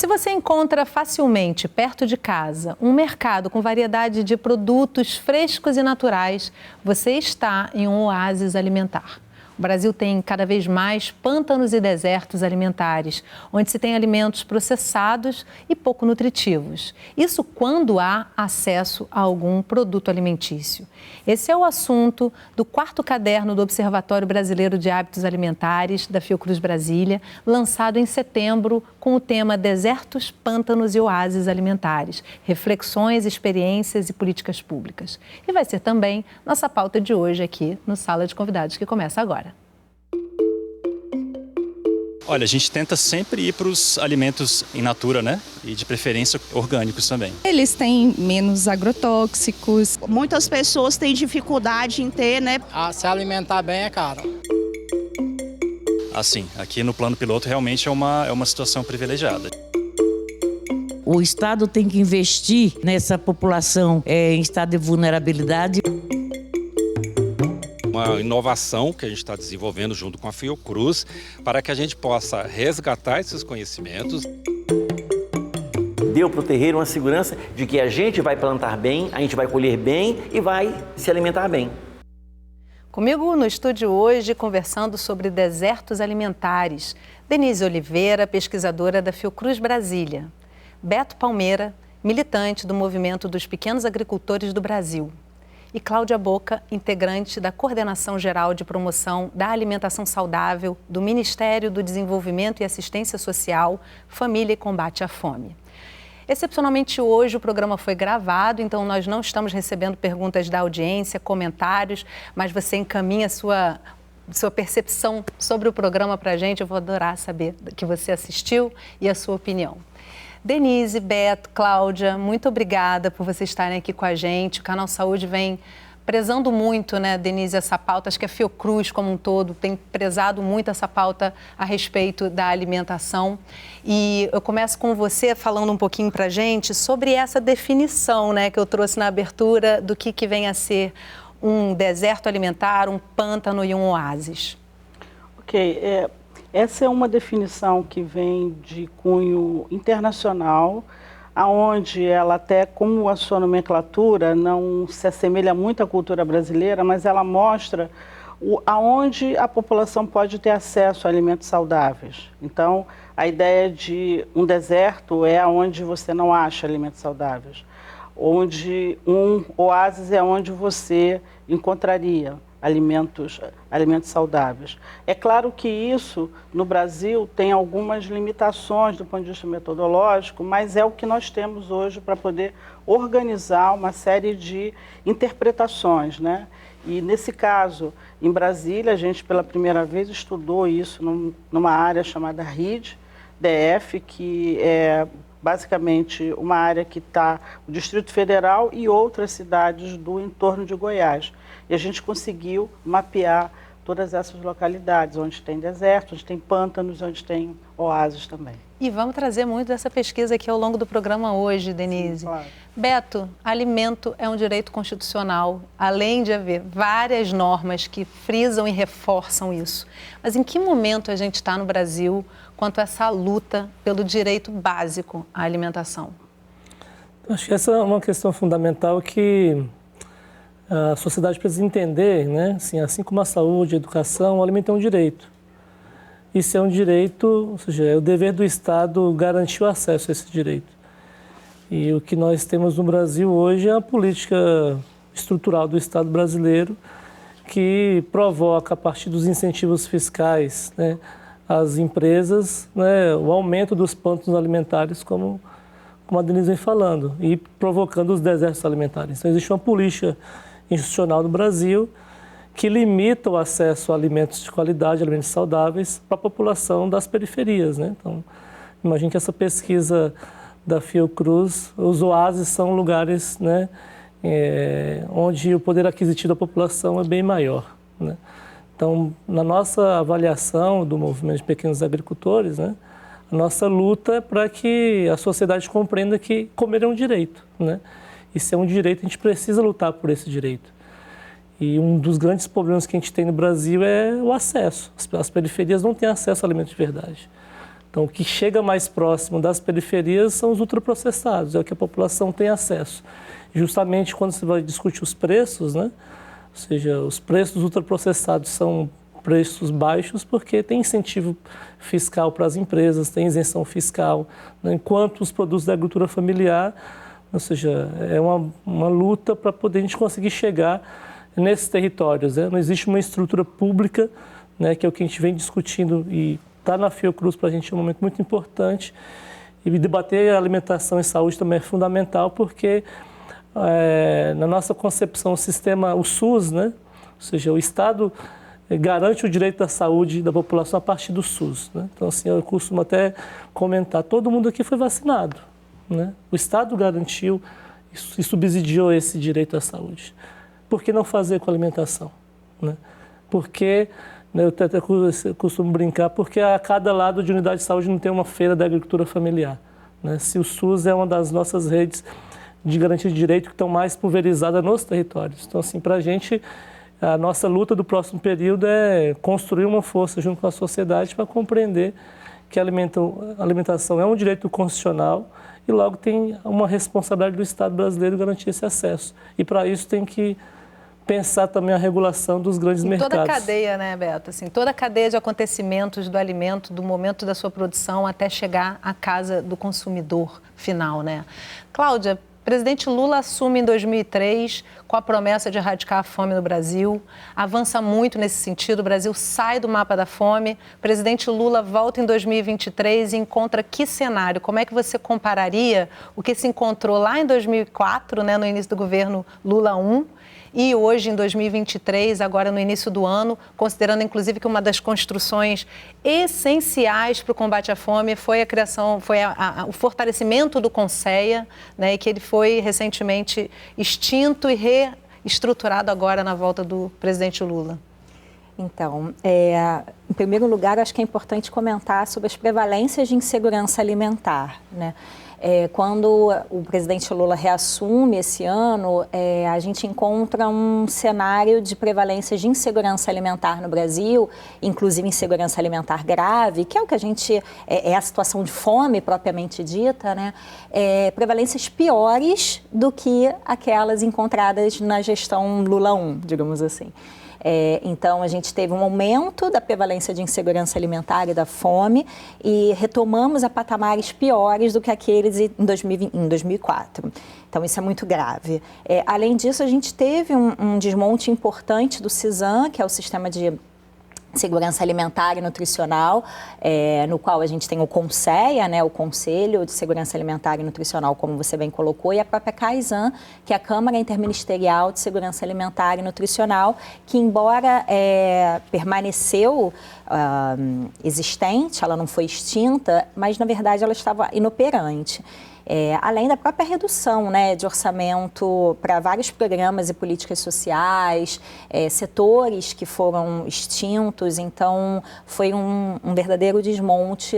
você encontra facilmente, perto de casa, um mercado com variedade de produtos frescos e naturais, você está em um oásis alimentar. O Brasil tem cada vez mais pântanos e desertos alimentares, onde se tem alimentos processados e pouco nutritivos. Isso quando há acesso a algum produto alimentício. Esse é o assunto do 4º caderno do Observatório Brasileiro de Hábitos Alimentares, da Fiocruz Brasília, lançado em setembro com o tema Desertos, Pântanos e Oásis Alimentares, reflexões, experiências e políticas públicas. E vai ser também nossa pauta de hoje aqui no Sala de Convidados, que começa agora. Olha, a gente tenta sempre ir para os alimentos in natura, né? E de preferência orgânicos também. Eles têm menos agrotóxicos. Muitas pessoas têm dificuldade em ter, né? Se alimentar bem é caro. Assim, aqui no plano piloto realmente é uma situação privilegiada. O Estado tem que investir nessa população em estado de vulnerabilidade. Uma inovação que a gente está desenvolvendo junto com a Fiocruz para que a gente possa resgatar esses conhecimentos. Deu para o terreiro uma segurança de que a gente vai plantar bem, a gente vai colher bem e vai se alimentar bem. Comigo no estúdio hoje, conversando sobre desertos alimentares, Denise Oliveira, pesquisadora da Fiocruz Brasília, Beto Palmeira, militante do Movimento dos Pequenos Agricultores do Brasil, e Cláudia Boca, integrante da Coordenação Geral de Promoção da Alimentação Saudável do Ministério do Desenvolvimento e Assistência Social, Família e Combate à Fome. Excepcionalmente hoje o programa foi gravado, então nós não estamos recebendo perguntas da audiência, comentários, mas você encaminha sua percepção sobre o programa para a gente. Eu vou adorar saber que você assistiu e a sua opinião. Denise, Beto, Cláudia, muito obrigada por vocês estarem aqui com a gente. O Canal Saúde vem prezando muito, né, Denise, essa pauta. Acho que a Fiocruz, como um todo, tem prezado muito essa pauta a respeito da alimentação. E eu começo com você falando um pouquinho para a gente sobre essa definição, né, que eu trouxe na abertura do que vem a ser um deserto alimentar, um pântano e um oásis. Ok, essa é uma definição que vem de cunho internacional, aonde ela até, como a sua nomenclatura, não se assemelha muito à cultura brasileira, mas ela mostra aonde a população pode ter acesso a alimentos saudáveis. Então, a ideia de um deserto é onde você não acha alimentos saudáveis, onde um oásis é onde você encontraria alimentos saudáveis. É claro que isso, no Brasil, tem algumas limitações do ponto de vista metodológico, mas é o que nós temos hoje para poder organizar uma série de interpretações, né? E, nesse caso, em Brasília, a gente, pela primeira vez, estudou isso numa área chamada RID-DF, que é basicamente uma área que está o Distrito Federal e outras cidades do entorno de Goiás. E a gente conseguiu mapear todas essas localidades, onde tem deserto, onde tem pântanos, onde tem oásis também. E vamos trazer muito dessa pesquisa aqui ao longo do programa hoje, Denise. Sim, claro. Beto, alimento é um direito constitucional, além de haver várias normas que frisam e reforçam isso. Mas em que momento a gente está no Brasil quanto a essa luta pelo direito básico à alimentação? Acho que essa é uma questão fundamental que a sociedade precisa entender, né? Assim como a saúde, a educação, o alimento é um direito. Isso é um direito, ou seja, é o dever do Estado garantir o acesso a esse direito. E o que nós temos no Brasil hoje é a política estrutural do Estado brasileiro que provoca, a partir dos incentivos fiscais, né, às empresas, né, o aumento dos pântanos alimentares, como a Denise vem falando, e provocando os desertos alimentares. Então, existe uma política institucional no Brasil que limita o acesso a alimentos de qualidade, alimentos saudáveis, para a população das periferias, né? Então, imagine que essa pesquisa da Fiocruz, os oásis são lugares, né, onde o poder aquisitivo da população é bem maior, né? Então, na nossa avaliação do movimento de pequenos agricultores, né, a nossa luta é para que a sociedade compreenda que comer é um direito, né? E se é um direito, a gente precisa lutar por esse direito. E um dos grandes problemas que a gente tem no Brasil é o acesso. As periferias não têm acesso a alimentos de verdade. Então, o que chega mais próximo das periferias são os ultraprocessados, é o que a população tem acesso. Justamente quando você vai discutir os preços, né? Ou seja, os preços dos ultraprocessados são preços baixos porque tem incentivo fiscal para as empresas, tem isenção fiscal, né? Enquanto os produtos da agricultura familiar, ou seja, é uma luta para poder a gente conseguir chegar nesses territórios, né? Não existe uma estrutura pública, né, que é o que a gente vem discutindo e estar na Fiocruz para a gente é um momento muito importante. E debater a alimentação e saúde também é fundamental porque na nossa concepção, o SUS, né, ou seja, o Estado garante o direito à saúde da população a partir do SUS, né? Então, assim, eu costumo até comentar, todo mundo aqui foi vacinado, né? O Estado garantiu e subsidiou esse direito à saúde. Por que não fazer com a alimentação, né? Porque, né, eu até costumo brincar, porque a cada lado de unidade de saúde não tem uma feira da agricultura familiar, né? Se o SUS é uma das nossas redes de garantia de direito que estão mais pulverizadas nos territórios. Então, assim, para a gente, a nossa luta do próximo período é construir uma força junto com a sociedade para compreender que a alimentação é um direito constitucional e logo tem uma responsabilidade do Estado brasileiro garantir esse acesso. E para isso tem que pensar também a regulação dos grandes mercados. Toda a cadeia, né, Beto? Assim, toda a cadeia de acontecimentos do alimento, do momento da sua produção até chegar à casa do consumidor final, né? Cláudia, o presidente Lula assume em 2003 com a promessa de erradicar a fome no Brasil. Avança muito nesse sentido, o Brasil sai do mapa da fome. O presidente Lula volta em 2023 e encontra que cenário? Como é que você compararia o que se encontrou lá em 2004, né, no início do governo Lula 1, e hoje, em 2023, agora no início do ano, considerando inclusive que uma das construções essenciais para o combate à fome foi a criação, o fortalecimento do Conceia, né, e que ele foi recentemente extinto e reestruturado agora na volta do presidente Lula? Então, em primeiro lugar, acho que é importante comentar sobre as prevalências de insegurança alimentar, né? Quando o presidente Lula reassume esse ano, a gente encontra um cenário de prevalência de insegurança alimentar no Brasil, inclusive insegurança alimentar grave, que é o que a gente... é a situação de fome propriamente dita, né? Prevalências piores do que aquelas encontradas na gestão Lula 1, digamos assim. Então, a gente teve um aumento da prevalência de insegurança alimentar e da fome e retomamos a patamares piores do que aqueles em 2004. Então, isso é muito grave. Além disso, a gente teve um desmonte importante do SISAM, que é o Sistema de Segurança Alimentar e Nutricional, no qual a gente tem o Conceia, né, o Conselho de Segurança Alimentar e Nutricional, como você bem colocou, e a própria CAISAN, que é a Câmara Interministerial de Segurança Alimentar e Nutricional, que embora permaneceu existente, ela não foi extinta, mas na verdade ela estava inoperante. Além da própria redução, né, de orçamento para vários programas e políticas sociais, setores que foram extintos. Então, foi um verdadeiro desmonte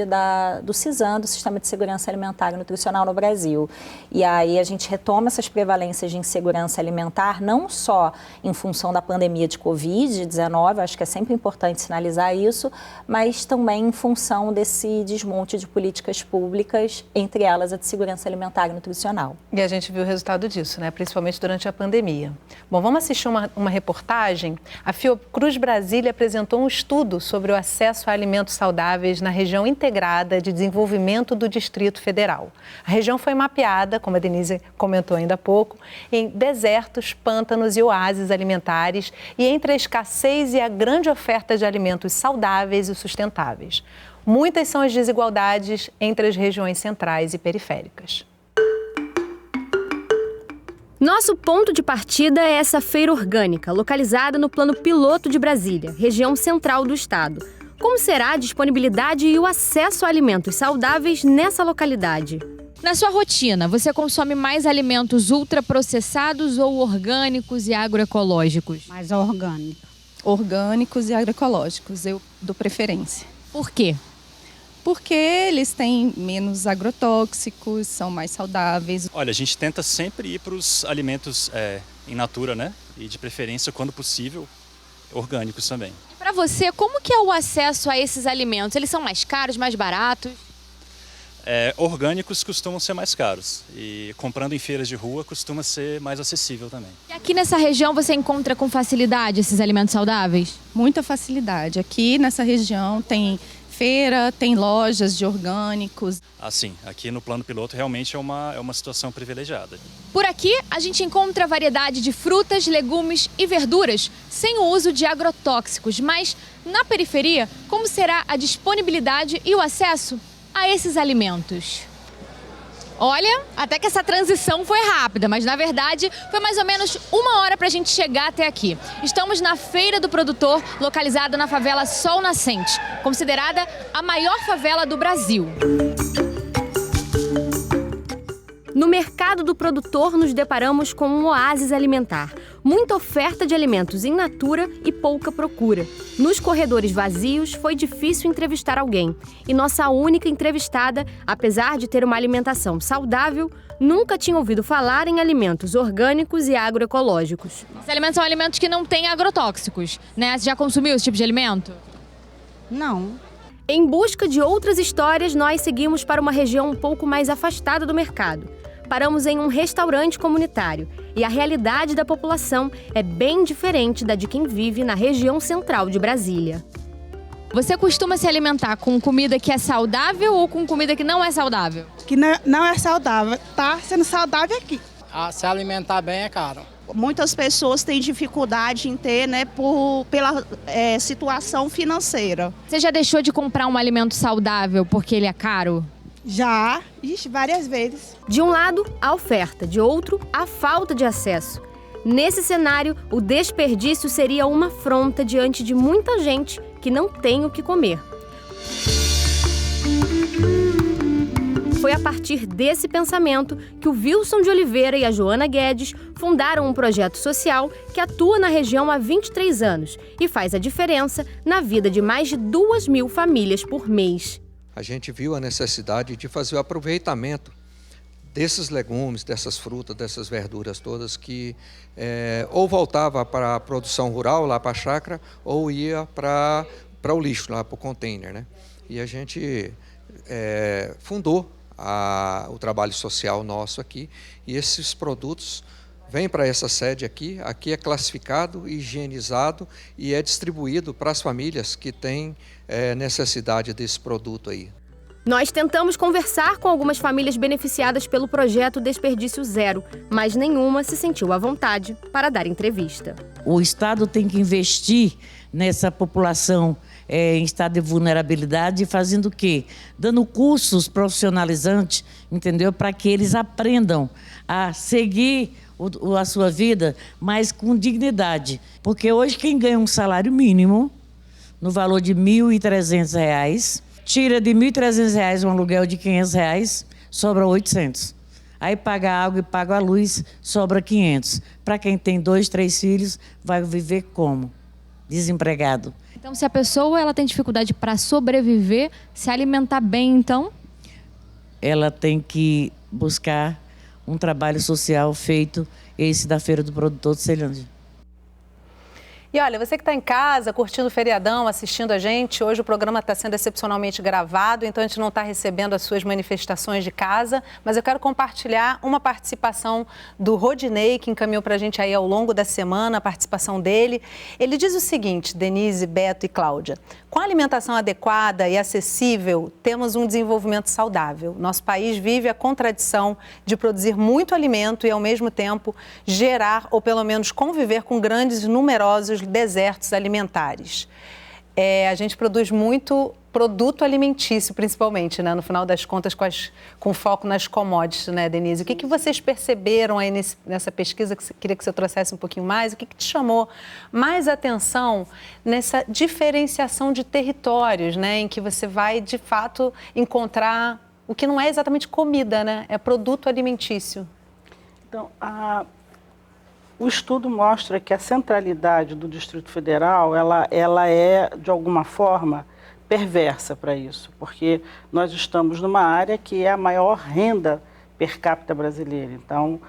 do SISAM, do Sistema de Segurança Alimentar e Nutricional no Brasil. E aí a gente retoma essas prevalências de insegurança alimentar, não só em função da pandemia de Covid-19, acho que é sempre importante sinalizar isso, mas também em função desse desmonte de políticas públicas, entre elas a de segurança alimentar e nutricional. E a gente viu o resultado disso, né? Principalmente durante a pandemia. Bom, vamos assistir uma reportagem. A Fiocruz Brasília apresentou um estudo sobre o acesso a alimentos saudáveis na região integrada de desenvolvimento do Distrito Federal. A região foi mapeada, como a Denise comentou ainda há pouco, em desertos, pântanos e oásis alimentares e entre a escassez e a grande oferta de alimentos saudáveis e sustentáveis. Muitas são as desigualdades entre as regiões centrais e periféricas. Nosso ponto de partida é essa feira orgânica, localizada no Plano Piloto de Brasília, região central do estado. Como será a disponibilidade e o acesso a alimentos saudáveis nessa localidade? Na sua rotina, você consome mais alimentos ultraprocessados ou orgânicos e agroecológicos? Mais orgânicos. Orgânicos e agroecológicos, eu dou preferência. Por quê? Porque eles têm menos agrotóxicos, são mais saudáveis. Olha, a gente tenta sempre ir para os alimentos in natura, né? E de preferência, quando possível, orgânicos também. Para Para você, como que é o acesso a esses alimentos? Eles são mais caros, mais baratos? Orgânicos costumam ser mais caros e comprando em feiras de rua costuma ser mais acessível também. E aqui nessa região você encontra com facilidade esses alimentos saudáveis? Muita facilidade. Aqui nessa região tem feira, tem lojas de orgânicos. Assim, aqui no plano piloto realmente é uma situação privilegiada. Por aqui a gente encontra variedade de frutas, legumes e verduras sem o uso de agrotóxicos. Mas na periferia, como será a disponibilidade e o acesso a esses alimentos? Olha, até que essa transição foi rápida, mas na verdade foi mais ou menos 1 hora para a gente chegar até aqui. Estamos na Feira do Produtor, localizada na favela Sol Nascente, considerada a maior favela do Brasil. No mercado do produtor, nos deparamos com um oásis alimentar. Muita oferta de alimentos in natura e pouca procura. Nos corredores vazios, foi difícil entrevistar alguém. E nossa única entrevistada, apesar de ter uma alimentação saudável, nunca tinha ouvido falar em alimentos orgânicos e agroecológicos. Esses alimentos são alimentos que não têm agrotóxicos, né? Você já consumiu esse tipo de alimento? Não. Em busca de outras histórias, nós seguimos para uma região um pouco mais afastada do mercado. Paramos em um restaurante comunitário e a realidade da população é bem diferente da de quem vive na região central de Brasília. Você costuma se alimentar com comida que é saudável ou com comida que não é saudável? Que não é saudável. Tá sendo saudável aqui. Se alimentar bem é caro. Muitas pessoas têm dificuldade em ter, né, pela situação financeira. Você já deixou de comprar um alimento saudável porque ele é caro? Já, várias vezes. De um lado, a oferta, de outro, a falta de acesso. Nesse cenário, o desperdício seria uma afronta diante de muita gente que não tem o que comer. Foi a partir desse pensamento que o Wilson de Oliveira e a Joana Guedes fundaram um projeto social que atua na região há 23 anos e faz a diferença na vida de mais de 2.000 famílias por mês. A gente viu a necessidade de fazer o aproveitamento desses legumes, dessas frutas, dessas verduras todas que ou voltava para a produção rural, lá para a chácara, ou ia para o lixo, lá para o container, né? E a gente fundou o trabalho social nosso aqui, e esses produtos vêm para essa sede aqui é classificado, higienizado e é distribuído para as famílias que têm necessidade desse produto aí. Nós tentamos conversar com algumas famílias beneficiadas pelo projeto Desperdício Zero, mas nenhuma se sentiu à vontade para dar entrevista. O Estado tem que investir nessa população em estado de vulnerabilidade, fazendo o quê? Dando cursos profissionalizantes, entendeu? Para que eles aprendam a seguir a sua vida, mas com dignidade. Porque hoje quem ganha um salário mínimo, no valor de R$ 1.300, tira de R$ 1.300 um aluguel de R$ 500, sobra 800. Aí paga a água e paga a luz, sobra 500. Para quem tem 2, 3 filhos, vai viver como? Desempregado. Então, se a pessoa ela tem dificuldade para sobreviver, se alimentar bem, então? Ela tem que buscar um trabalho social feito, esse da Feira do Produtor de Ceilândia. E olha, você que está em casa, curtindo o feriadão, assistindo a gente, hoje o programa está sendo excepcionalmente gravado, então a gente não está recebendo as suas manifestações de casa, mas eu quero compartilhar uma participação do Rodinei, que encaminhou para a gente aí ao longo da semana, a participação dele. Ele diz o seguinte, Denise, Beto e Cláudia: com a alimentação adequada e acessível, temos um desenvolvimento saudável. Nosso país vive a contradição de produzir muito alimento e, ao mesmo tempo, gerar ou pelo menos conviver com grandes e numerosos desertos alimentares. A gente produz muito produto alimentício, principalmente, né? No final das contas, com foco nas commodities, né, Denise? O que vocês perceberam aí nessa pesquisa, que queria que você trouxesse um pouquinho mais? O que te chamou mais atenção nessa diferenciação de territórios, né? Em que você vai, de fato, encontrar o que não é exatamente comida, né? É produto alimentício. Então, o estudo mostra que a centralidade do Distrito Federal, ela é, de alguma forma, perversa para isso, porque nós estamos numa área que é a maior renda per capita brasileira. Então,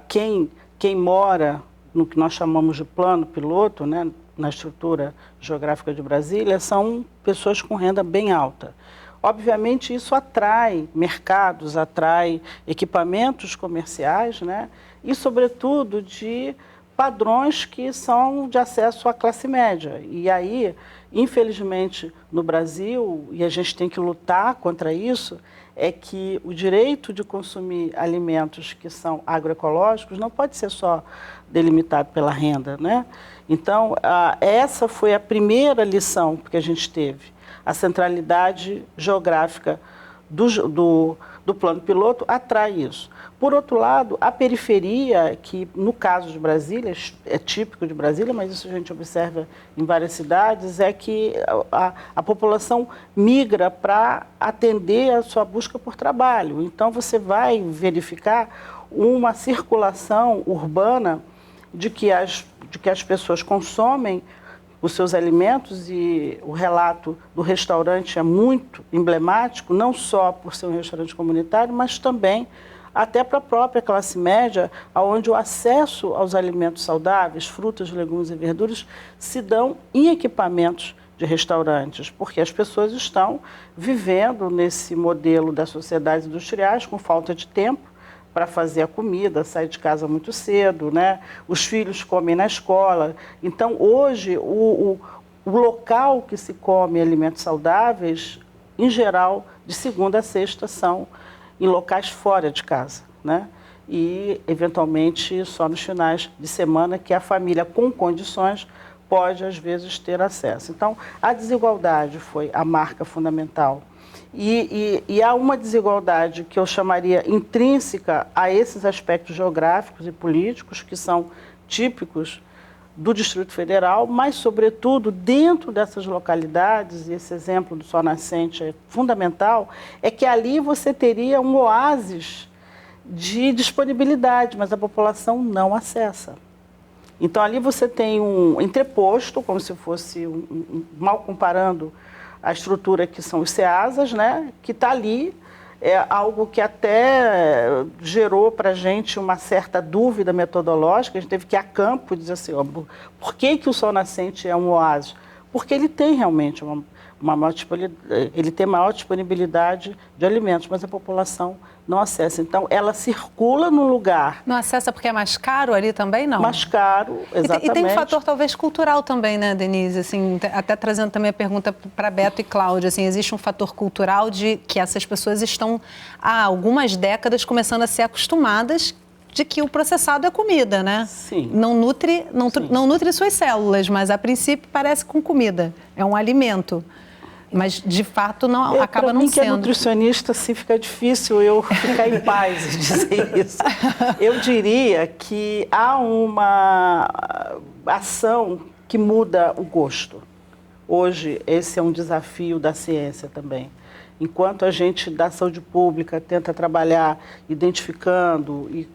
quem mora no que nós chamamos de plano piloto, né, na estrutura geográfica de Brasília são pessoas com renda bem alta. Obviamente, isso atrai mercados, atrai equipamentos comerciais, né? E, sobretudo, de padrões que são de acesso à classe média. E aí, infelizmente, no Brasil, e a gente tem que lutar contra isso, é que o direito de consumir alimentos que são agroecológicos não pode ser só delimitado pela renda, né? Então, essa foi a primeira lição que a gente teve. A centralidade geográfica do plano piloto atrai isso. Por outro lado, a periferia, que no caso de Brasília, é típico de Brasília, mas isso a gente observa em várias cidades, é que a população migra para atender a sua busca por trabalho. Então, você vai verificar uma circulação urbana de que as pessoas consomem os seus alimentos, e o relato do restaurante é muito emblemático, não só por ser um restaurante comunitário, mas também até para a própria classe média, onde o acesso aos alimentos saudáveis, frutas, legumes e verduras, se dão em equipamentos de restaurantes, porque as pessoas estão vivendo nesse modelo das sociedades industriais com falta de tempo para fazer a comida, sair de casa muito cedo, né? Os filhos comem na escola. Então, hoje, o local que se come alimentos saudáveis, em geral, de segunda a sexta, são em locais fora de casa, né? E, eventualmente, só nos finais de semana que a família, com condições, pode, às vezes, ter acesso. Então, a desigualdade foi a marca fundamental. E há uma desigualdade que eu chamaria intrínseca a esses aspectos geográficos e políticos que são típicos do Distrito Federal, mas, sobretudo, dentro dessas localidades, e esse exemplo do Sol Nascente é fundamental, é que ali você teria um oásis de disponibilidade, mas a população não acessa. Então, ali você tem um entreposto, como se fosse, mal comparando, a estrutura que são os CEASAs, né, que está ali, é algo que até gerou para a gente uma certa dúvida metodológica. A gente teve que ir a campo e dizer assim, ó, por que o Sol Nascente é um oásis? Porque ele tem realmente ele tem maior disponibilidade de alimentos, mas a população não acessa. Então, ela circula no lugar. Não acessa porque é mais caro ali também, não? Mais caro, exatamente. E tem um fator talvez cultural também, né, Denise? Assim, até trazendo também a pergunta para Beto e Cláudia, assim, existe um fator cultural de que essas pessoas estão há algumas décadas começando a ser acostumadas de que o processado é comida, né? Sim. Não nutre suas células, mas a princípio parece com comida. É um alimento. Mas, de fato, não acaba não sendo. Para mim, que é nutricionista, assim, fica difícil eu ficar em paz de dizer isso. Eu diria que há uma ação que muda o gosto. Hoje, esse é um desafio da ciência também. Enquanto a gente, da saúde pública, tenta trabalhar identificando, e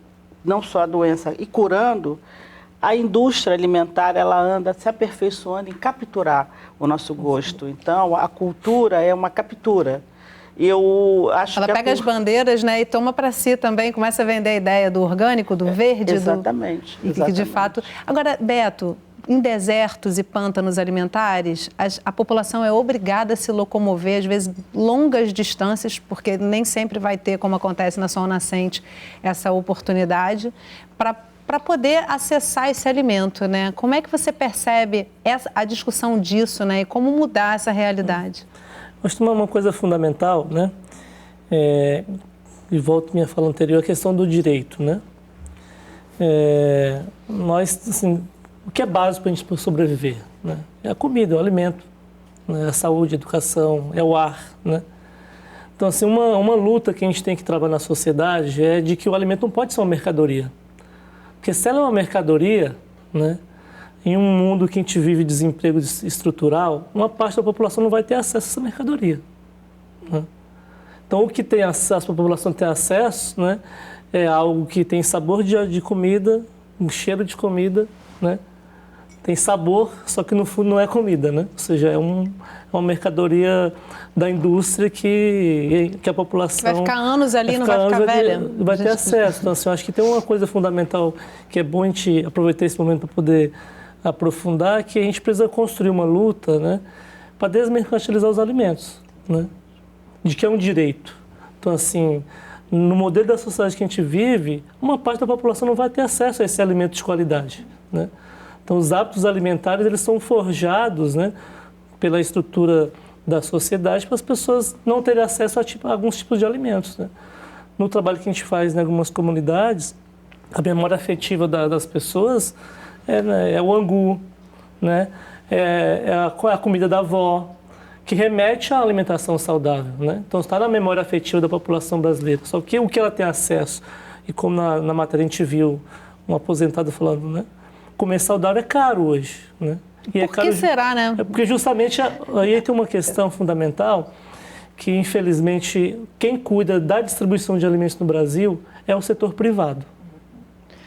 não só a doença, e curando, a indústria alimentar, ela anda se aperfeiçoando em capturar o nosso gosto. Então, a cultura é uma captura. Eu acho ela que pega as bandeiras, né, e toma para si também, começa a vender a ideia do orgânico, do verde. Exatamente. E que, de fato... Agora, Beto, em desertos e pântanos alimentares, a população é obrigada a se locomover, às vezes, longas distâncias, porque nem sempre vai ter, como acontece na Sol Nascente, essa oportunidade, para poder acessar esse alimento, né? Como é que você percebe a discussão disso, né? E como mudar essa realidade? Acho que uma coisa fundamental, né? E volto à minha fala anterior, a questão do direito, né? Nós, assim, o que é básico para a gente sobreviver, né? É a comida, é o alimento, né? É a saúde, a educação, é o ar, né? Então, assim, uma luta que a gente tem que trabalhar na sociedade é de que o alimento não pode ser uma mercadoria. Porque se ela é uma mercadoria, né, em um mundo que a gente vive desemprego estrutural, uma parte da população não vai ter acesso a essa mercadoria, né? Então, o que tem acesso, a população tem acesso, né, é algo que tem sabor de comida, um cheiro de comida, né? Tem sabor, só que no fundo não é comida, né? Ou seja, é uma mercadoria da indústria que a população... Vai ficar anos ali, não vai ficar velha? Vai ter acesso. Então, assim, eu acho que tem uma coisa fundamental que é bom a gente aproveitar esse momento para poder aprofundar, que a gente precisa construir uma luta, né, para desmercantilizar os alimentos, né, de que é um direito. Então, assim, no modelo da sociedade que a gente vive, uma parte da população não vai ter acesso a esse alimento de qualidade, né? Então, os hábitos alimentares, eles são forjados, né, pela estrutura da sociedade para as pessoas não terem acesso a alguns tipos de alimentos, né? No trabalho que a gente faz em algumas comunidades, a memória afetiva das pessoas é o angu, né? É a comida da avó, que remete à alimentação saudável, né? Então, está na memória afetiva da população brasileira. Só que o que ela tem acesso, e como na matéria a gente viu um aposentado falando, né, comer saudável é caro hoje, né? E Por que será, né? É porque justamente aí tem uma questão fundamental que, infelizmente, quem cuida da distribuição de alimentos no Brasil é o setor privado,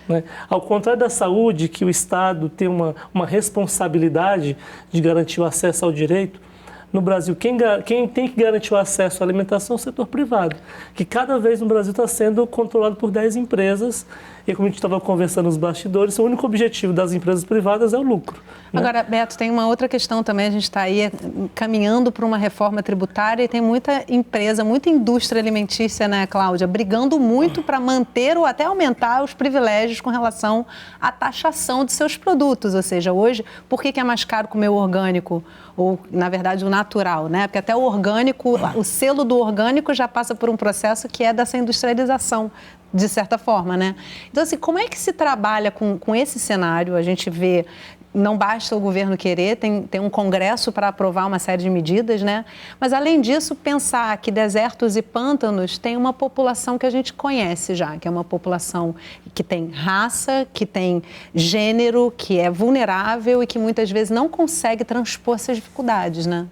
né? Ao contrário da saúde, que o Estado tem uma responsabilidade de garantir o acesso ao direito, no Brasil, quem tem que garantir o acesso à alimentação é o setor privado, que cada vez no Brasil está sendo controlado por 10 empresas. E como a gente estava conversando nos bastidores, o único objetivo das empresas privadas é o lucro, né? Agora, Beto, tem uma outra questão também. A gente está aí caminhando para uma reforma tributária e tem muita empresa, muita indústria alimentícia, né, Cláudia, brigando muito para manter ou até aumentar os privilégios com relação à taxação de seus produtos. Ou seja, hoje, por que é mais caro comer o orgânico? Ou, na verdade, o natural, né? Porque até o orgânico, o selo do orgânico já passa por um processo que é dessa industrialização, de certa forma, né? Então, assim, como é que se trabalha com esse cenário? A gente vê, não basta o governo querer, tem um congresso para aprovar uma série de medidas, né? Mas, além disso, pensar que desertos e pântanos tem uma população que a gente conhece já, que é uma população que tem raça, que tem gênero, que é vulnerável e que muitas vezes não consegue transpor essas dificuldades, né?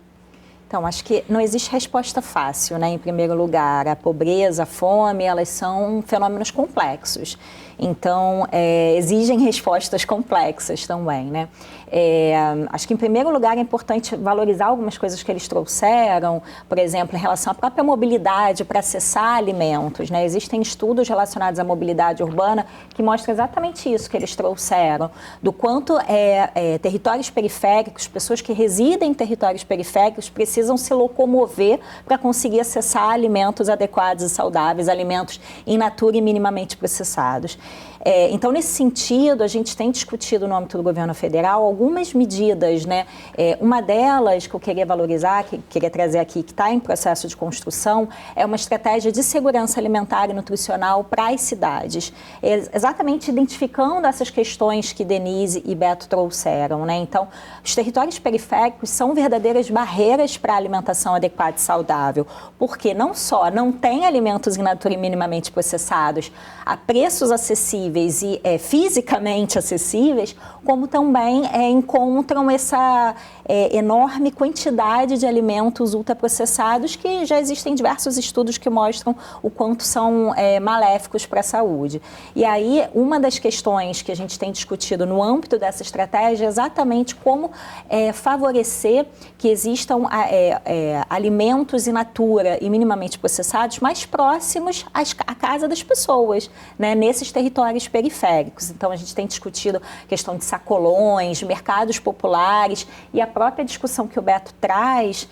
Então, acho que não existe resposta fácil, né? Em primeiro lugar, a pobreza, a fome, elas são fenômenos complexos. Então, exigem respostas complexas também, né? Acho que, em primeiro lugar, é importante valorizar algumas coisas que eles trouxeram, por exemplo, em relação à própria mobilidade para acessar alimentos, né? Existem estudos relacionados à mobilidade urbana que mostram exatamente isso que eles trouxeram, do quanto territórios periféricos, pessoas que residem em territórios periféricos precisam se locomover para conseguir acessar alimentos adequados e saudáveis, alimentos in natura e minimamente processados. Então, nesse sentido, a gente tem discutido no âmbito do governo federal algumas medidas, né? Uma delas que eu queria valorizar, que queria trazer aqui, que está em processo de construção, é uma estratégia de segurança alimentar e nutricional para as cidades, exatamente identificando essas questões que Denise e Beto trouxeram, né? Então, os territórios periféricos são verdadeiras barreiras para a alimentação adequada e saudável, porque não só não tem alimentos in natura e minimamente processados a preços acessíveis e fisicamente acessíveis, como também encontram essa enorme quantidade de alimentos ultraprocessados que já existem diversos estudos que mostram o quanto são maléficos para a saúde. E aí, uma das questões que a gente tem discutido no âmbito dessa estratégia é exatamente como favorecer que existam alimentos in natura e minimamente processados mais próximos à casa das pessoas, né, nesses territórios periféricos. Então, a gente tem discutido a questão de sacolões, mercados populares e a própria discussão que o Beto traz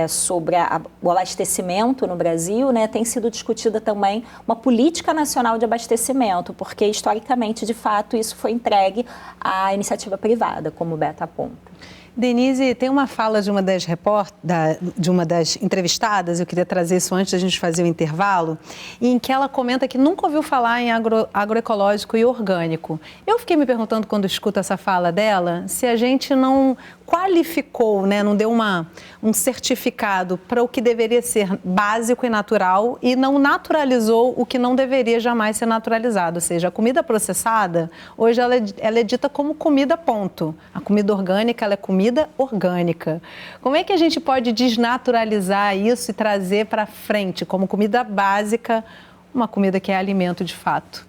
sobre o abastecimento no Brasil, né, tem sido discutida também uma política nacional de abastecimento, porque, historicamente, de fato, isso foi entregue à iniciativa privada, como o Beto aponta. Denise, tem uma fala de uma das entrevistadas, eu queria trazer isso antes da gente fazer o intervalo, em que ela comenta que nunca ouviu falar em agroecológico e orgânico. Eu fiquei me perguntando, quando escuto essa fala dela, se a gente não qualificou, né, não deu um certificado para o que deveria ser básico e natural e não naturalizou o que não deveria jamais ser naturalizado. Ou seja, a comida processada, hoje ela é dita como comida, ponto. A comida orgânica, ela é comida orgânica. Como é que a gente pode desnaturalizar isso e trazer para frente como comida básica, uma comida que é alimento de fato?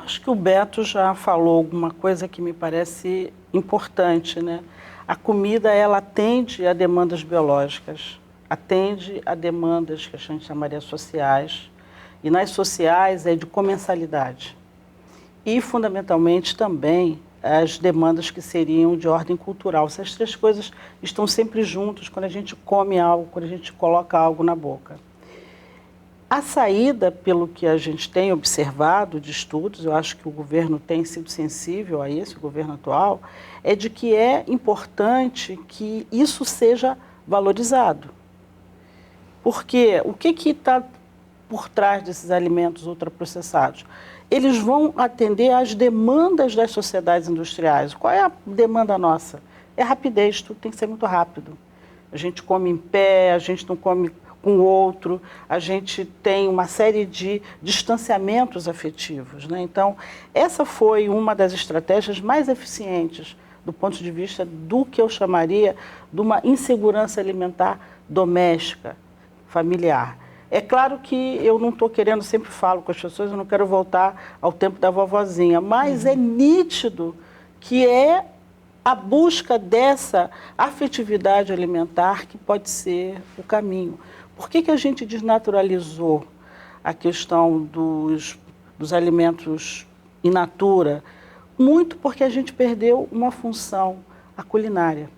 Acho que o Beto já falou alguma coisa que me parece importante, né? A comida, ela atende a demandas biológicas, atende a demandas que a gente chamaria sociais, e nas sociais é de comensalidade. E, fundamentalmente, também as demandas que seriam de ordem cultural. Essas três coisas estão sempre juntas quando a gente come algo, quando a gente coloca algo na boca. A saída, pelo que a gente tem observado de estudos, eu acho que o governo tem sido sensível a isso, o governo atual, é de que é importante que isso seja valorizado. Porque o que está por trás desses alimentos ultraprocessados? Eles vão atender às demandas das sociedades industriais. Qual é a demanda nossa? É rapidez, tudo tem que ser muito rápido. A gente come em pé, a gente não come com o outro, a gente tem uma série de distanciamentos afetivos, né? Então, essa foi uma das estratégias mais eficientes do ponto de vista do que eu chamaria de uma insegurança alimentar doméstica, familiar. É claro que eu não estou querendo, sempre falo com as pessoas, eu não quero voltar ao tempo da vovozinha, mas é nítido que é a busca dessa afetividade alimentar que pode ser o caminho. Por que a gente desnaturalizou a questão dos alimentos in natura? Muito porque a gente perdeu uma função, a culinária.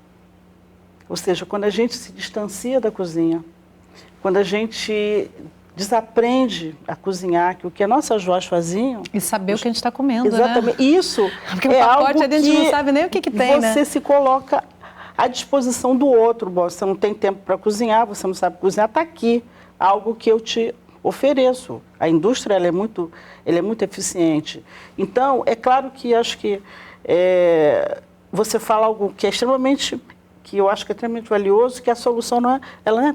Ou seja, quando a gente se distancia da cozinha, quando a gente desaprende a cozinhar, que o que as nossas avós faziam... E saber o que a gente está comendo, exatamente, né? Isso porque é o pacote algo a gente não sabe nem o que tem, né? Você se coloca à disposição do outro. Bom, você não tem tempo para cozinhar, você não sabe cozinhar, está aqui algo que eu te ofereço. A indústria ela é muito eficiente. Então, é claro que acho que você fala algo que é extremamente... que eu acho que é extremamente valioso, que a solução ela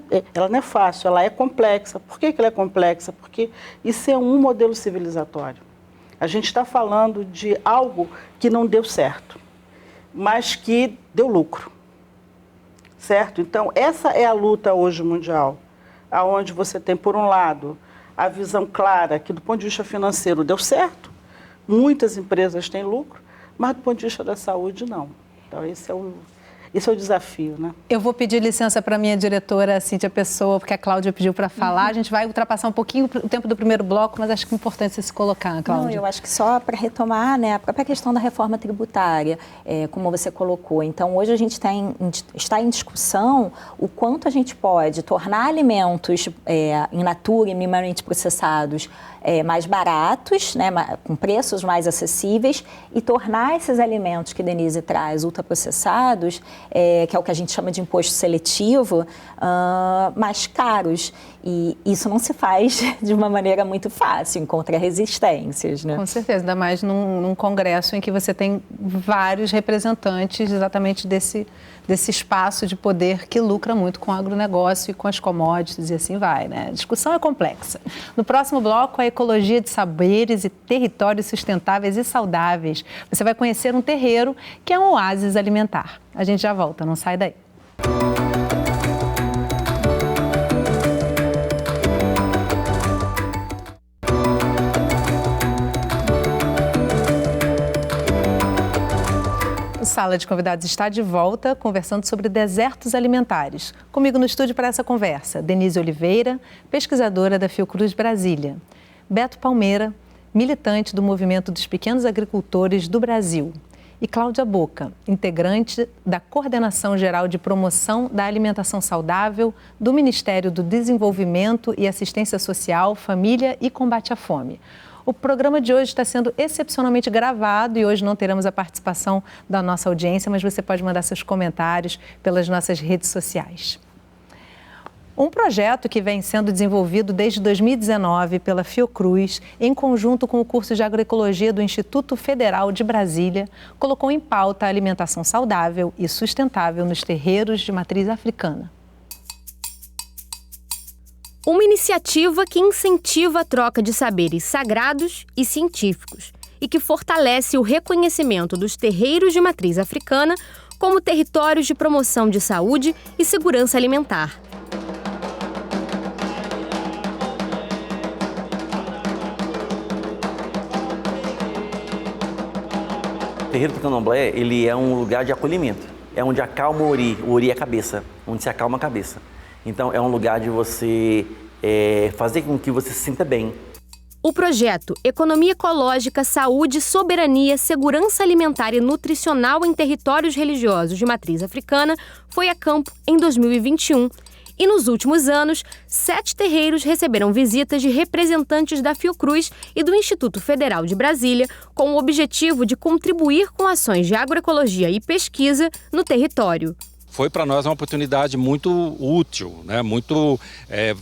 não é fácil, ela é complexa. Por que ela é complexa? Porque isso é um modelo civilizatório. A gente está falando de algo que não deu certo, mas que deu lucro, certo? Então, essa é a luta hoje mundial, onde você tem, por um lado, a visão clara que, do ponto de vista financeiro, deu certo, muitas empresas têm lucro, mas, do ponto de vista da saúde, não. Então, esse é o desafio, né? Eu vou pedir licença para a minha diretora, Cíntia Pessoa, porque a Cláudia pediu para falar. A gente vai ultrapassar um pouquinho o tempo do primeiro bloco, mas acho que é importante você se colocar, Cláudia. Não, eu acho que só para retomar, né, a própria questão da reforma tributária, como você colocou. Então, hoje a gente está em discussão o quanto a gente pode tornar alimentos in natura e minimamente processados mais baratos, né, com preços mais acessíveis, e tornar esses alimentos que Denise traz, ultraprocessados, que é o que a gente chama de imposto seletivo, mais caros. E isso não se faz de uma maneira muito fácil, encontra resistências, né? Com certeza, ainda mais num congresso em que você tem vários representantes exatamente desse espaço de poder que lucra muito com o agronegócio e com as commodities e assim vai, né? A discussão é complexa. No próximo bloco, a ecologia de saberes e territórios sustentáveis e saudáveis. Você vai conhecer um terreiro que é um oásis alimentar. A gente já volta, não sai daí. Sala de Convidados está de volta, conversando sobre desertos alimentares. Comigo no estúdio para essa conversa, Denise Oliveira, pesquisadora da Fiocruz Brasília. Beto Palmeira, militante do Movimento dos Pequenos Agricultores do Brasil. E Cláudia Boca, integrante da Coordenação Geral de Promoção da Alimentação Saudável do Ministério do Desenvolvimento e Assistência Social, Família e Combate à Fome. O programa de hoje está sendo excepcionalmente gravado e hoje não teremos a participação da nossa audiência, mas você pode mandar seus comentários pelas nossas redes sociais. Um projeto que vem sendo desenvolvido desde 2019 pela Fiocruz, em conjunto com o curso de Agroecologia do Instituto Federal de Brasília, colocou em pauta a alimentação saudável e sustentável nos terreiros de matriz africana. Uma iniciativa que incentiva a troca de saberes sagrados e científicos e que fortalece o reconhecimento dos terreiros de matriz africana como territórios de promoção de saúde e segurança alimentar. O terreiro do Candomblé, ele é um lugar de acolhimento. É onde acalma o ori é a cabeça, onde se acalma a cabeça. Então, é um lugar de você fazer com que você se sinta bem. O projeto Economia Ecológica, Saúde, Soberania, Segurança Alimentar e Nutricional em Territórios Religiosos de Matriz Africana foi a campo em 2021. E nos últimos anos, 7 terreiros receberam visitas de representantes da Fiocruz e do Instituto Federal de Brasília, com o objetivo de contribuir com ações de agroecologia e pesquisa no território. Foi para nós uma oportunidade muito útil, né? Muito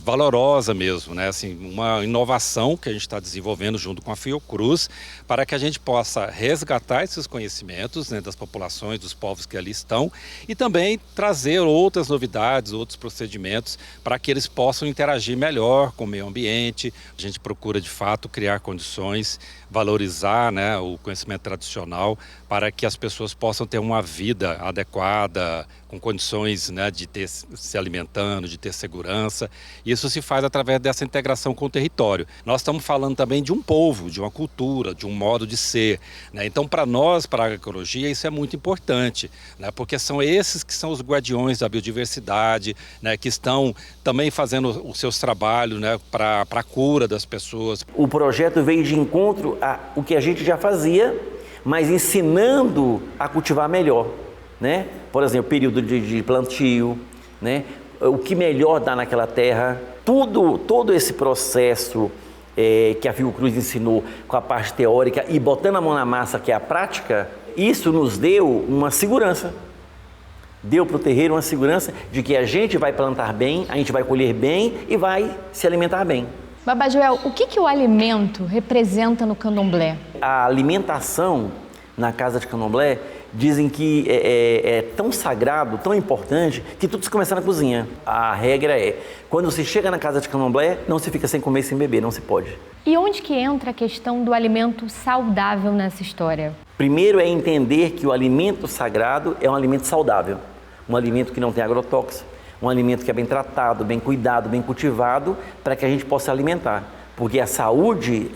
valorosa mesmo, né? Assim, uma inovação que a gente está desenvolvendo junto com a Fiocruz para que a gente possa resgatar esses conhecimentos, né, das populações, dos povos que ali estão e também trazer outras novidades, outros procedimentos para que eles possam interagir melhor com o meio ambiente. A gente procura de fato criar condições, valorizar, né, o conhecimento tradicional para que as pessoas possam ter uma vida adequada, com condições, né, de ter se alimentando, de ter segurança. Isso se faz através dessa integração com o território. Nós estamos falando também de um povo, de uma cultura, de um modo de ser, né? Então, para nós, para a agroecologia, isso é muito importante, né? Porque são esses que são os guardiões da biodiversidade, né? Que estão também fazendo os seus trabalhos, né? Para a cura das pessoas. O projeto veio de encontro o que a gente já fazia, mas ensinando a cultivar melhor, né? Por exemplo, período de plantio, né? O que melhor dá naquela terra. Todo esse processo que a Fiocruz ensinou com a parte teórica e botando a mão na massa, que é a prática, isso nos deu uma segurança. Deu para o terreiro uma segurança de que a gente vai plantar bem, a gente vai colher bem e vai se alimentar bem. Babá Joel, o que o alimento representa no candomblé? A alimentação na casa de candomblé dizem que é tão sagrado, tão importante, que tudo se começa na cozinha. A regra é, quando você chega na casa de candomblé, não se fica sem comer e sem beber, não se pode. E onde que entra a questão do alimento saudável nessa história? Primeiro é entender que o alimento sagrado é um alimento saudável, um alimento que não tem agrotóxico, um alimento que é bem tratado, bem cuidado, bem cultivado, para que a gente possa alimentar. Porque a saúde,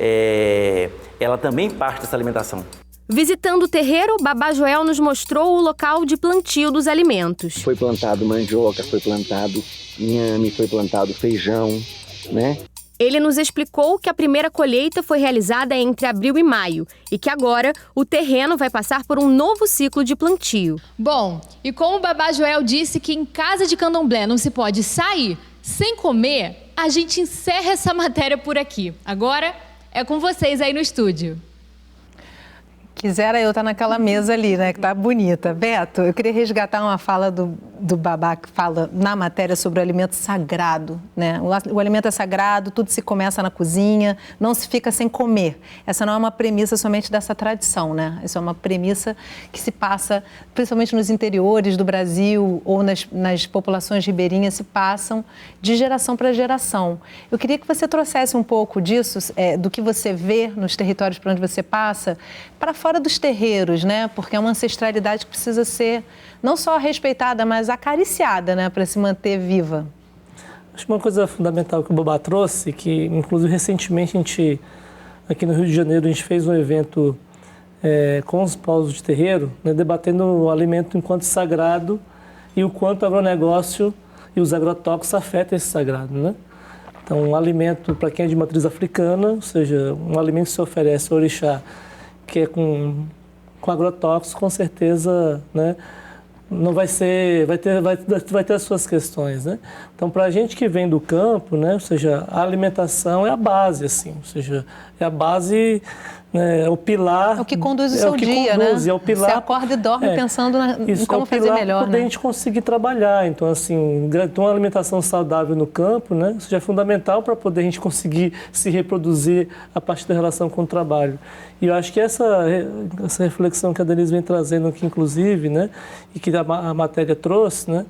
ela também parte dessa alimentação. Visitando o terreiro, Babá Joel nos mostrou o local de plantio dos alimentos. Foi plantado mandioca, foi plantado inhame, foi plantado feijão, né? Ele nos explicou que a primeira colheita foi realizada entre abril e maio e que agora o terreno vai passar por um novo ciclo de plantio. Bom, e como o Babá Joel disse que em casa de candomblé não se pode sair sem comer, a gente encerra essa matéria por aqui. Agora é com vocês aí no estúdio. Quisera eu estar naquela mesa ali, né, que tá bonita. Beto, eu queria resgatar uma fala do Babá, que fala na matéria sobre o alimento sagrado, né? O alimento é sagrado, tudo se começa na cozinha, não se fica sem comer. Essa não é uma premissa somente dessa tradição, né? Essa é uma premissa que se passa, principalmente nos interiores do Brasil ou nas populações ribeirinhas, se passam de geração para geração. Eu queria que você trouxesse um pouco disso, do que você vê nos territórios por onde você passa, para fora dos terreiros, né? Porque é uma ancestralidade que precisa ser não só respeitada, mas acariciada, né? Para se manter viva. Acho que uma coisa fundamental que o Babá trouxe, que inclusive recentemente a gente, aqui no Rio de Janeiro, a gente fez um evento com os povos de terreiro, né, debatendo o alimento enquanto sagrado e o quanto o agronegócio e os agrotóxicos afetam esse sagrado, né? Então, um alimento, para quem é de matriz africana, ou seja, um alimento que se oferece ao orixá, que é com agrotóxicos, com certeza, né, não vai ter as suas questões, né? Então, para a gente que vem do campo, né, ou seja, a alimentação é a base, assim, ou seja, é a base, né, é o pilar. É o que conduz o seu dia, né? É o pilar. Você acorda e dorme pensando em como fazer melhor, para a gente conseguir trabalhar. Então, assim, ter uma alimentação saudável no campo, né, isso já é fundamental para poder a gente conseguir se reproduzir a partir da relação com o trabalho. E eu acho que essa reflexão que a Denise vem trazendo aqui, inclusive, né, e que a matéria trouxe, né,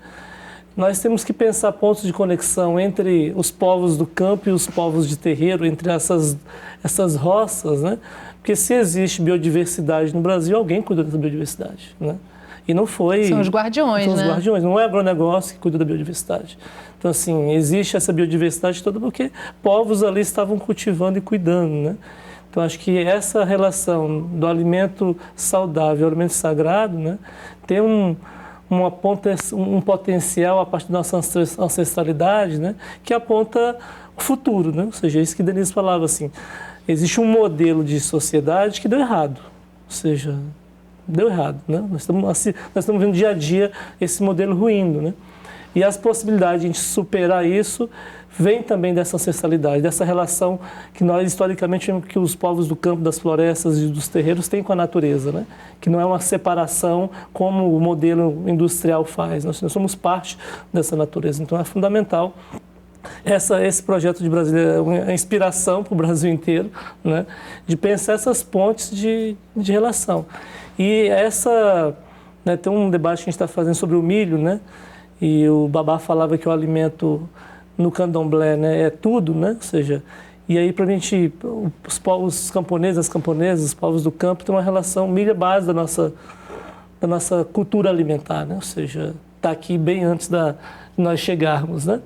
nós temos que pensar pontos de conexão entre os povos do campo e os povos de terreiro, entre essas roças, né? Porque se existe biodiversidade no Brasil, alguém cuida dessa biodiversidade, né? E não foi... São os guardiões, né? São os guardiões, não é agronegócio que cuida da biodiversidade. Então, assim, existe essa biodiversidade toda porque povos ali estavam cultivando e cuidando, né? Então, acho que essa relação do alimento saudável, o alimento sagrado, né, tem um potencial a partir da nossa ancestralidade, né, que aponta futuro, né? Ou seja, é isso que Denise falava, assim, existe um modelo de sociedade que deu errado, ou seja, deu errado, né? Nós estamos vendo dia a dia esse modelo ruindo, né? E as possibilidades de a gente superar isso vem também dessa ancestralidade, dessa relação que nós historicamente vemos que os povos do campo, das florestas e dos terreiros têm com a natureza, né? Que não é uma separação como o modelo industrial faz, nós somos parte dessa natureza, então é fundamental. Esse projeto de Brasília é uma inspiração para o Brasil inteiro, né? De pensar essas pontes de relação. E né, tem um debate que a gente está fazendo sobre o milho, né? E o Babá falava que o alimento no candomblé, né, é tudo, né? Ou seja, e aí para a gente, os povos camponeses, as camponesas, os povos do campo têm uma relação, milho é base da nossa cultura alimentar, né? Ou seja, está aqui bem antes de nós chegarmos, né?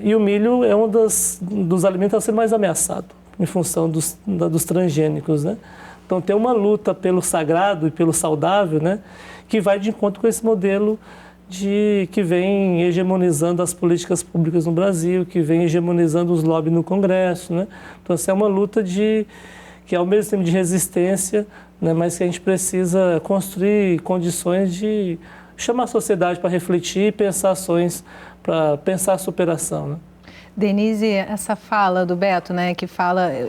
E o milho é um dos alimentos a ser mais ameaçado, em função dos transgênicos, né? Então tem uma luta pelo sagrado e pelo saudável, né? Que vai de encontro com esse modelo que vem hegemonizando as políticas públicas no Brasil, que vem hegemonizando os lobbies no Congresso, né? Então essa é uma luta que é ao mesmo tempo de resistência, né? Mas que a gente precisa construir condições de chamar a sociedade para refletir e pensar ações para pensar a superação, né? Denise, essa fala do Beto, né,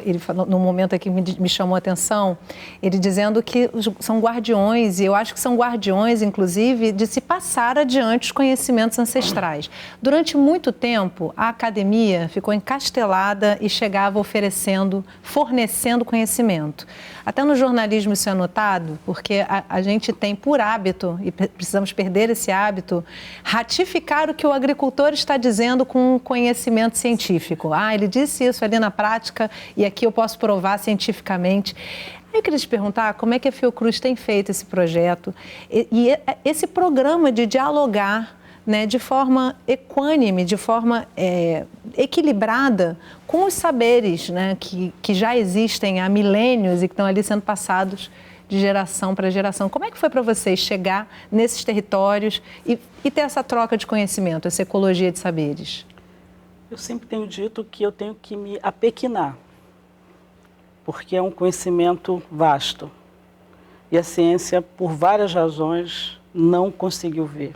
ele falou num momento aqui que me chamou a atenção, ele dizendo que são guardiões, e eu acho que são guardiões, inclusive, de se passar adiante os conhecimentos ancestrais. Durante muito tempo, a academia ficou encastelada e chegava fornecendo conhecimento. Até no jornalismo isso é notado, porque a gente tem por hábito, e precisamos perder esse hábito, ratificar o que o agricultor está dizendo com conhecimento científico. Ele disse isso ali na prática e aqui eu posso provar cientificamente. Eu queria te perguntar como é que a Fiocruz tem feito esse projeto e esse programa de dialogar, né, de forma equânime, de forma equilibrada com os saberes, né, que já existem há milênios e que estão ali sendo passados de geração para geração. Como é que foi para vocês chegar nesses territórios e ter essa troca de conhecimento, essa ecologia de saberes? Eu sempre tenho dito que eu tenho que me apequinar, porque é um conhecimento vasto. E a ciência, por várias razões, não conseguiu ver.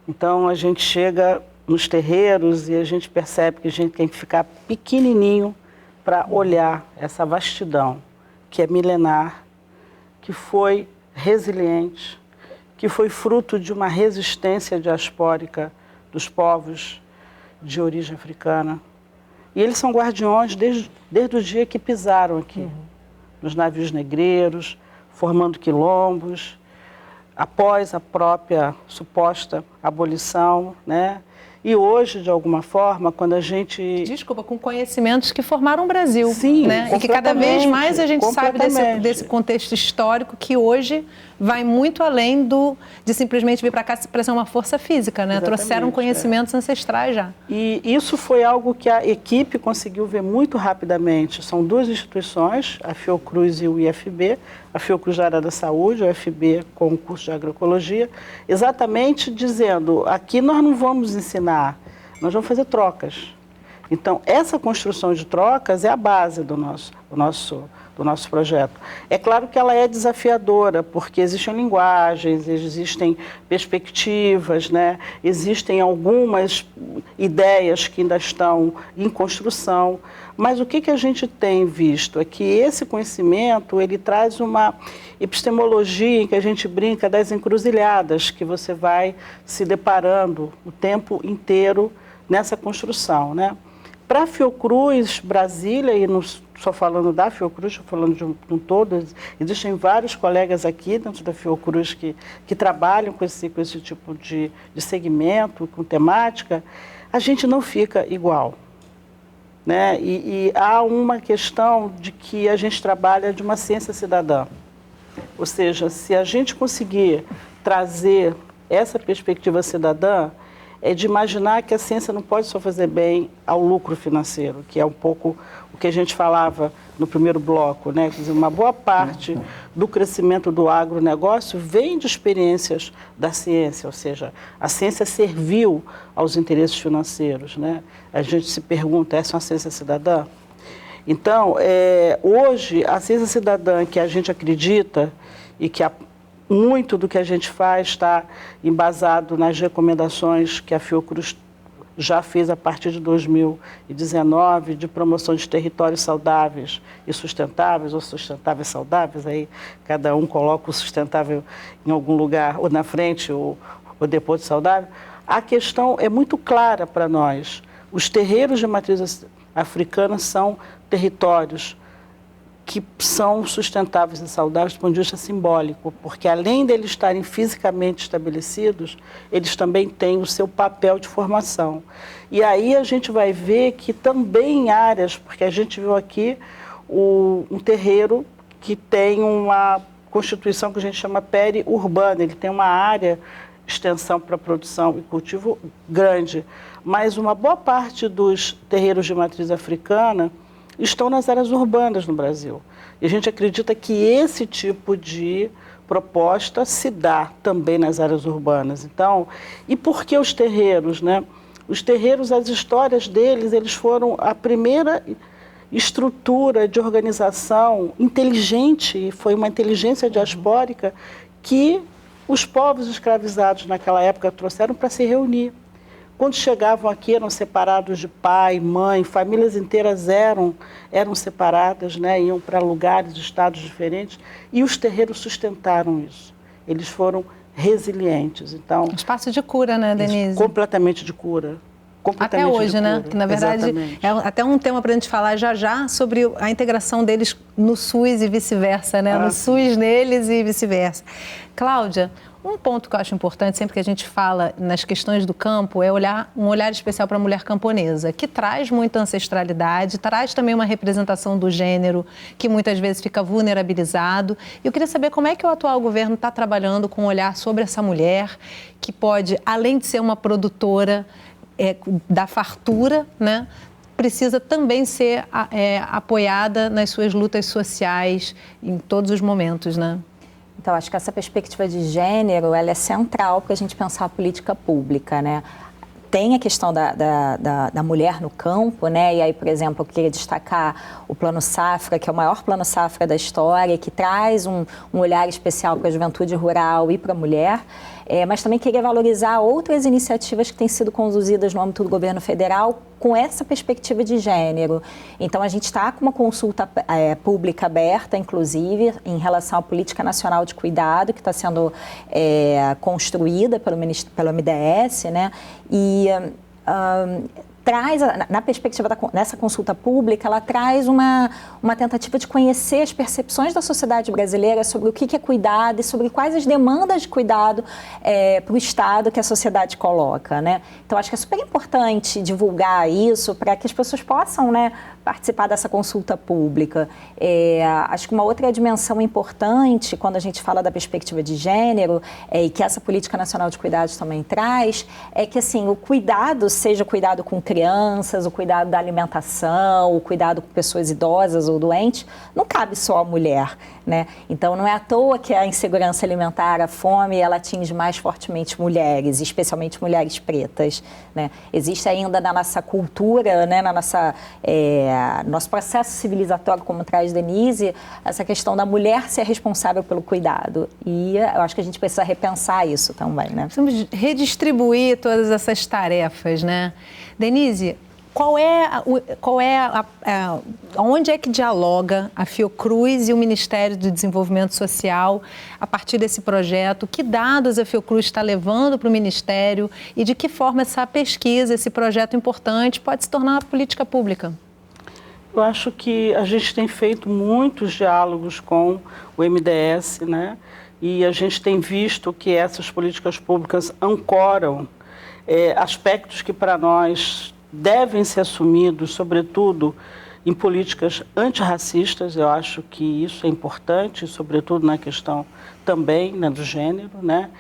Então, a gente chega nos terreiros e a gente percebe que a gente tem que ficar pequenininho para olhar essa vastidão, que é milenar, que foi resiliente, que foi fruto de uma resistência diaspórica dos povos de origem africana. E eles são guardiões desde o dia que pisaram aqui, nos navios negreiros, formando quilombos, após a própria suposta abolição, né? E hoje, de alguma forma, quando a gente... Desculpa, com conhecimentos que formaram o Brasil. Sim, né? E que cada vez mais a gente sabe desse contexto histórico que hoje vai muito além de simplesmente vir para cá para ser uma força física, né? Trouxeram conhecimentos ancestrais já. E isso foi algo que a equipe conseguiu ver muito rapidamente. São duas instituições, a Fiocruz e o IFB, a Fiocruz da área da saúde, o IFB com o curso de agroecologia, exatamente dizendo, aqui nós não vamos ensinar, nós vamos fazer trocas. Então, essa construção de trocas é a base do nosso projeto. É claro que ela é desafiadora, porque existem linguagens, existem perspectivas, né? Existem algumas ideias que ainda estão em construção, mas o que a gente tem visto é que esse conhecimento, ele traz uma epistemologia em que a gente brinca das encruzilhadas, que você vai se deparando o tempo inteiro nessa construção, né? Para a Fiocruz Brasília, e não só falando da Fiocruz, estou falando de um todo, existem vários colegas aqui dentro da Fiocruz que trabalham com esse tipo de segmento, com temática, a gente não fica igual, né? E há uma questão de que a gente trabalha de uma ciência cidadã. Ou seja, se a gente conseguir trazer essa perspectiva cidadã, é de imaginar que a ciência não pode só fazer bem ao lucro financeiro, que é um pouco o que a gente falava no primeiro bloco, né? Quer dizer, uma boa parte do crescimento do agronegócio vem de experiências da ciência, ou seja, a ciência serviu aos interesses financeiros, né? A gente se pergunta, essa é uma ciência cidadã? Então, hoje, a ciência cidadã que a gente acredita e que muito do que a gente faz está embasado nas recomendações que a Fiocruz já fez a partir de 2019 de promoção de territórios saudáveis e sustentáveis, ou sustentáveis saudáveis, aí cada um coloca o sustentável em algum lugar, ou na frente, ou depois de saudável. A questão é muito clara para nós. Os terreiros de matriz africana são territórios que são sustentáveis e saudáveis do ponto de vista simbólico, porque além deles estarem fisicamente estabelecidos, eles também têm o seu papel de formação. E aí a gente vai ver que também em áreas, porque a gente viu aqui um terreiro que tem uma constituição que a gente chama periurbana, ele tem uma área de extensão para produção e cultivo grande, mas uma boa parte dos terreiros de matriz africana estão nas áreas urbanas no Brasil. E a gente acredita que esse tipo de proposta se dá também nas áreas urbanas. Então, e por que os terreiros, né? Os terreiros, as histórias deles, eles foram a primeira estrutura de organização inteligente, foi uma inteligência diaspórica que os povos escravizados naquela época trouxeram para se reunir. Quando chegavam aqui, eram separados de pai, mãe, famílias inteiras eram separadas, né? Iam para lugares, estados diferentes, e os terreiros sustentaram isso. Eles foram resilientes. Então, um espaço de cura, né, Denise? Completamente de cura. Até hoje, né? Que, na verdade, exatamente, é até um tema para a gente falar já sobre a integração deles no SUS e vice-versa, né? No SUS neles e vice-versa. Cláudia, um ponto que eu acho importante, sempre que a gente fala nas questões do campo, é um olhar especial para a mulher camponesa, que traz muita ancestralidade, traz também uma representação do gênero, que muitas vezes fica vulnerabilizado. E eu queria saber como é que o atual governo está trabalhando com um olhar sobre essa mulher, que pode, além de ser uma produtora da fartura, né, precisa também ser apoiada nas suas lutas sociais em todos os momentos, né? Então, acho que essa perspectiva de gênero, ela é central para a gente pensar a política pública, né? Tem a questão da mulher no campo, né? E aí, por exemplo, eu queria destacar o Plano Safra, que é o maior Plano Safra da história, que traz um olhar especial para a juventude rural e para a mulher. Mas também queria valorizar outras iniciativas que têm sido conduzidas no âmbito do governo federal com essa perspectiva de gênero. Então, a gente está com uma consulta pública aberta, inclusive, em relação à Política Nacional de Cuidado, que está sendo construída pelo MDS, né? E traz, na perspectiva nessa consulta pública, ela traz uma tentativa de conhecer as percepções da sociedade brasileira sobre o que é cuidado e sobre quais as demandas de cuidado para o Estado que a sociedade coloca, né? Então, acho que é super importante divulgar isso para que as pessoas possam, né, participar dessa consulta pública. Acho que uma outra dimensão importante, quando a gente fala da perspectiva de gênero, e que essa Política Nacional de Cuidados também traz, é que, assim, o cuidado, seja o cuidado com crianças, o cuidado da alimentação, o cuidado com pessoas idosas ou doentes, não cabe só à mulher, né? Então, não é à toa que a insegurança alimentar, a fome, ela atinge mais fortemente mulheres, especialmente mulheres pretas, né? Existe ainda na nossa cultura, né, na nossa nosso processo civilizatório, como traz Denise, essa questão da mulher ser responsável pelo cuidado. E eu acho que a gente precisa repensar isso também, né? Precisamos redistribuir todas essas tarefas, né? Denise, onde é que dialoga a Fiocruz e o Ministério do Desenvolvimento Social a partir desse projeto? Que dados a Fiocruz está levando para o Ministério e de que forma essa pesquisa, esse projeto importante, pode se tornar uma política pública? Eu acho que a gente tem feito muitos diálogos com o MDS, né? E a gente tem visto que essas políticas públicas ancoram aspectos que para nós devem ser assumidos, sobretudo em políticas antirracistas. Eu acho que isso é importante, sobretudo na questão também, né, do gênero, né?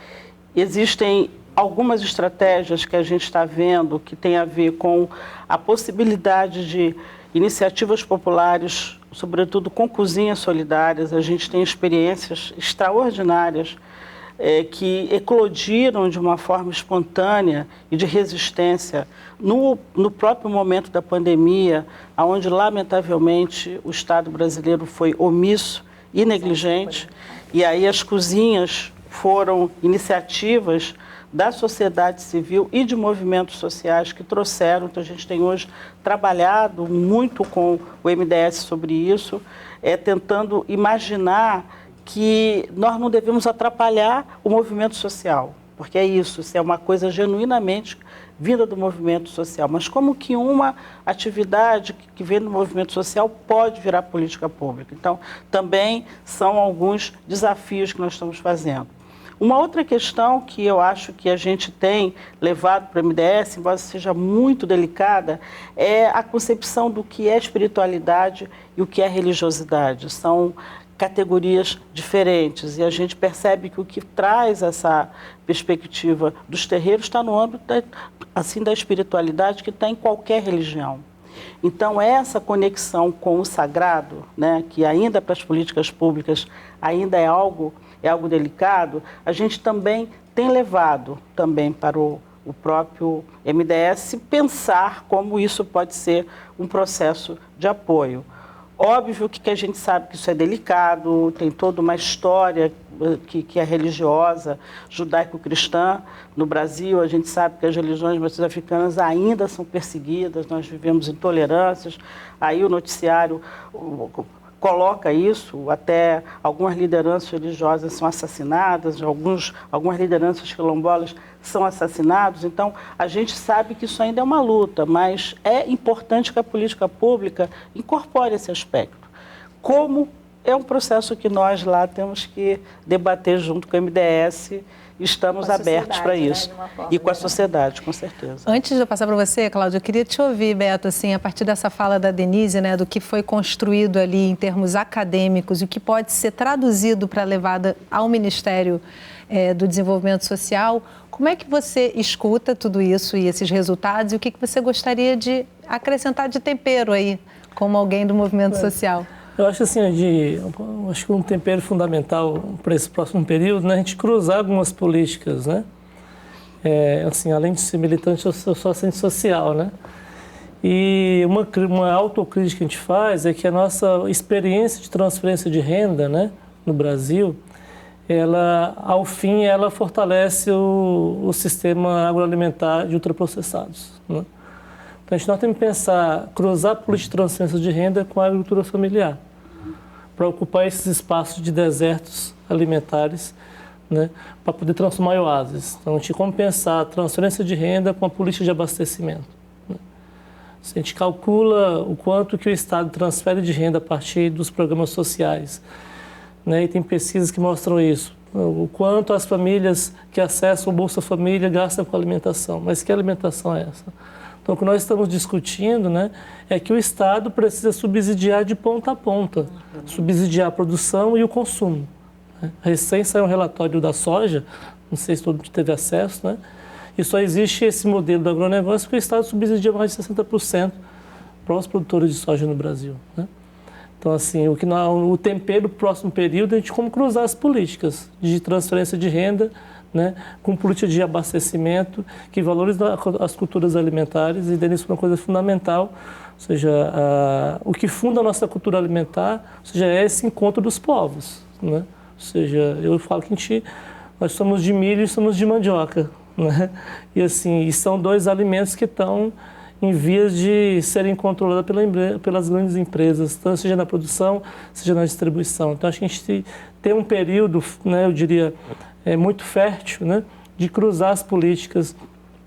Existem algumas estratégias que a gente está vendo que tem a ver com a possibilidade de iniciativas populares, sobretudo com cozinhas solidárias. A gente tem experiências extraordinárias que eclodiram de uma forma espontânea e de resistência no próprio momento da pandemia, onde, lamentavelmente, o Estado brasileiro foi omisso e negligente. E aí as cozinhas foram iniciativas da sociedade civil e de movimentos sociais que trouxeram. Então, a gente tem hoje trabalhado muito com o MDS sobre isso, tentando imaginar que nós não devemos atrapalhar o movimento social, porque é isso é uma coisa genuinamente vinda do movimento social. Mas como que uma atividade que vem do movimento social pode virar política pública? Então, também são alguns desafios que nós estamos fazendo. Uma outra questão que eu acho que a gente tem levado para o MDS, embora seja muito delicada, é a concepção do que é espiritualidade e o que é religiosidade. São categorias diferentes e a gente percebe que o que traz essa perspectiva dos terreiros está no âmbito da espiritualidade que está em qualquer religião. Então, essa conexão com o sagrado, né, que ainda para as políticas públicas ainda é algo delicado, a gente também tem levado também para o próprio MDS pensar como isso pode ser um processo de apoio. Óbvio que a gente sabe que isso é delicado, tem toda uma história que é religiosa, judaico-cristã. No Brasil, a gente sabe que as religiões matriz africanas ainda são perseguidas, nós vivemos intolerâncias. Aí o noticiário coloca isso, até algumas lideranças religiosas são assassinadas, algumas lideranças quilombolas são assassinados. Então, a gente sabe que isso ainda é uma luta, mas é importante que a política pública incorpore esse aspecto. Como é um processo que nós lá temos que debater junto com o MDS, estamos abertos para isso. E com a sociedade, com certeza. Antes de eu passar para você, Cláudia, eu queria te ouvir, Beto, assim, a partir dessa fala da Denise, né, do que foi construído ali em termos acadêmicos e o que pode ser traduzido para levada ao Ministério do Desenvolvimento Social. Como é que você escuta tudo isso e esses resultados e o que você gostaria de acrescentar de tempero aí, como alguém do movimento social? Eu acho assim, acho que um tempero fundamental para esse próximo período, né, a gente cruzar algumas políticas, né? Assim, além de ser militante, eu sou assistente social, né? E uma autocrítica que a gente faz é que a nossa experiência de transferência de renda, né, no Brasil, ela, ao fim, ela fortalece o sistema agroalimentar de ultraprocessados, né? Então, nós temos que pensar, cruzar a política de transferência de renda com a agricultura familiar, para ocupar esses espaços de desertos alimentares, né, para poder transformar em oásis. Então, a gente como pensar a transferência de renda com a política de abastecimento, né? Se a gente calcula o quanto que o Estado transfere de renda a partir dos programas sociais, né, e tem pesquisas que mostram isso, o quanto as famílias que acessam o Bolsa Família gastam com alimentação. Mas que alimentação é essa? Então, o que nós estamos discutindo, né, é que o Estado precisa subsidiar de ponta a ponta, subsidiar a produção e o consumo, né? Recém saiu um relatório da soja, não sei se todo mundo teve acesso, né? E só existe esse modelo do agronegócio porque o Estado subsidia mais de 60% para os produtores de soja no Brasil, né? Então, assim, o tempero do próximo período é a gente como cruzar as políticas de transferência de renda, né, com política de abastecimento, que valoriza as culturas alimentares, e isso é uma coisa fundamental, ou seja, o que funda a nossa cultura alimentar, ou seja, é esse encontro dos povos, né? Ou seja, eu falo que nós somos de milho e somos de mandioca, né? E assim, e são dois alimentos que estão em vias de serem controlados pelas grandes empresas, tanto seja na produção, seja na distribuição. Então, acho que a gente tem um período, né, eu diria, muito fértil, né, de cruzar as políticas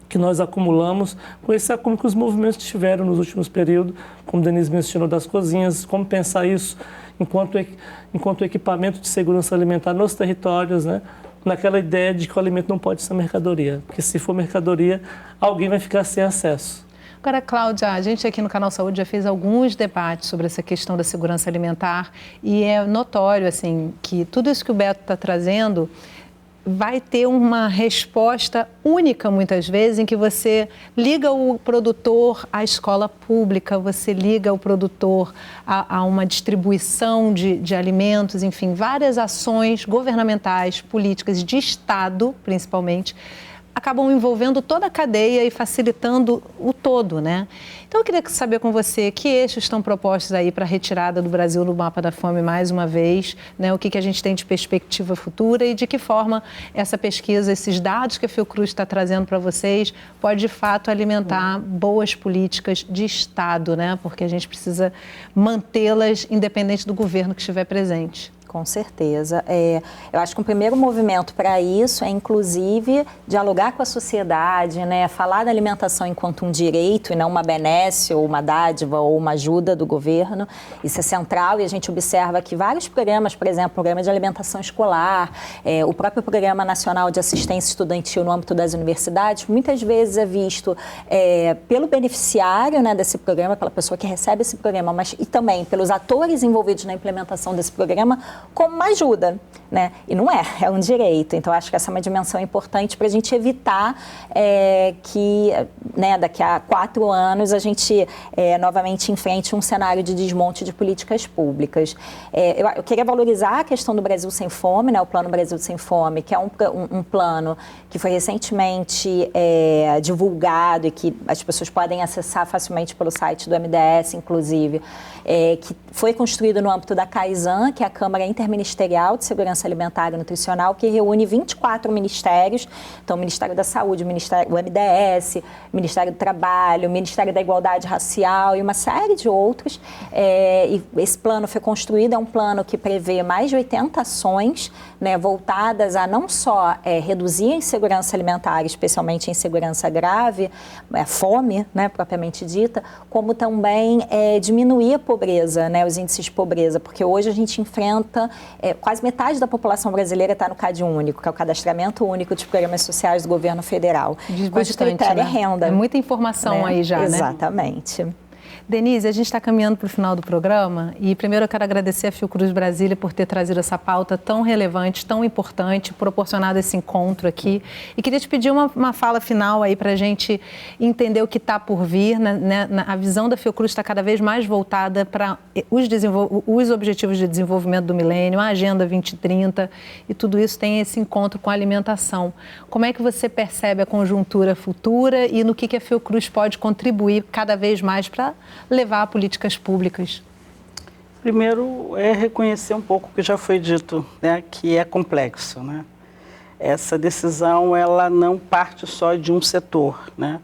que nós acumulamos com esse acúmulo que os movimentos tiveram nos últimos períodos, como Denise mencionou, das cozinhas, como pensar isso enquanto equipamento de segurança alimentar nos territórios, né, naquela ideia de que o alimento não pode ser mercadoria, porque se for mercadoria, alguém vai ficar sem acesso. Agora, Cláudia, a gente aqui no Canal Saúde já fez alguns debates sobre essa questão da segurança alimentar e é notório, assim, que tudo isso que o Beto está trazendo vai ter uma resposta única, muitas vezes, em que você liga o produtor à escola pública, você liga o produtor a uma distribuição de alimentos, enfim, várias ações governamentais, políticas, de Estado, principalmente, acabam envolvendo toda a cadeia e facilitando o todo, né? Então, eu queria saber com você que eixos estão propostos aí para a retirada do Brasil do mapa da fome mais uma vez, né? O que a gente tem de perspectiva futura e de que forma essa pesquisa, esses dados que a Fiocruz está trazendo para vocês, pode, de fato, alimentar boas políticas de Estado, né? Porque a gente precisa mantê-las independente do governo que estiver presente. Com certeza. Eu acho que o primeiro movimento para isso é, inclusive, dialogar com a sociedade, né? Falar da alimentação enquanto um direito e não uma benesse ou uma dádiva ou uma ajuda do governo. Isso é central e a gente observa que vários programas, por exemplo, o Programa de Alimentação Escolar, o próprio Programa Nacional de Assistência Estudantil no âmbito das universidades, muitas vezes é visto pelo beneficiário, né, desse programa, pela pessoa que recebe esse programa, mas e também pelos atores envolvidos na implementação desse programa, como uma ajuda, né? E não é um direito. Então, acho que essa é uma dimensão importante para a gente evitar que, né, daqui a 4 anos a gente novamente enfrente um cenário de desmonte de políticas públicas. Eu queria valorizar a questão do Brasil Sem Fome, né? O Plano Brasil Sem Fome, que é um plano que foi recentemente divulgado e que as pessoas podem acessar facilmente pelo site do MDS, inclusive, que foi construído no âmbito da CAISAN, que é a Câmara Interministerial de Segurança Alimentar e Nutricional, que reúne 24 ministérios, então o Ministério da Saúde, o MDS, o Ministério do Trabalho, o Ministério da Igualdade Racial e uma série de outros. E esse plano foi construído, é um plano que prevê mais de 80 ações, né, voltadas a não só reduzir a insegurança alimentar, especialmente a insegurança grave, a fome, né, propriamente dita, como também diminuir a pobreza, né, os índices de pobreza, porque hoje a gente enfrenta, quase metade da população brasileira está no CAD único, que é o Cadastramento Único de Programas Sociais do Governo Federal. Diz bastante, critério, né? É renda. É muita informação, né? Aí já, né? Exatamente. Denise, a gente está caminhando para o final do programa e primeiro eu quero agradecer a Fiocruz Brasília por ter trazido essa pauta tão relevante, tão importante, proporcionado esse encontro aqui. E queria te pedir uma fala final aí para a gente entender o que está por vir, né? A visão da Fiocruz está cada vez mais voltada para os Objetivos de Desenvolvimento do Milênio, a Agenda 2030 e tudo isso tem esse encontro com a alimentação. Como é que você percebe a conjuntura futura e no que a Fiocruz pode contribuir cada vez mais para levar a políticas públicas? Primeiro é reconhecer um pouco o que já foi dito, né, que é complexo, né? Essa decisão ela não parte só de um setor, né?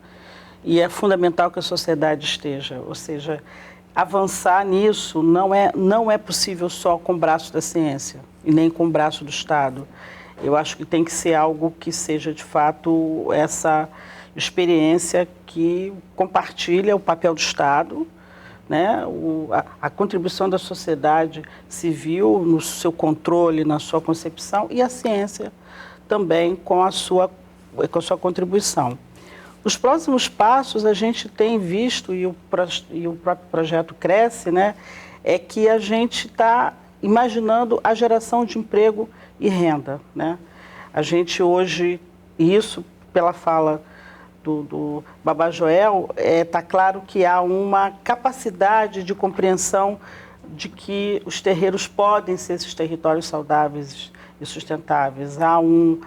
E é fundamental que a sociedade esteja, ou seja, avançar nisso não é possível só com o braço da ciência e nem com o braço do Estado. Eu acho que tem que ser algo que seja de fato essa experiência que compartilha o papel do Estado, né? A contribuição da sociedade civil no seu controle, na sua concepção, e a ciência também com a sua contribuição. Os próximos passos a gente tem visto, e o próprio projeto cresce, né? É que a gente está imaginando a geração de emprego e renda, né? A gente hoje, isso pela fala do Babá Joel, está claro que há uma capacidade de compreensão de que os terreiros podem ser esses territórios saudáveis e sustentáveis. Há um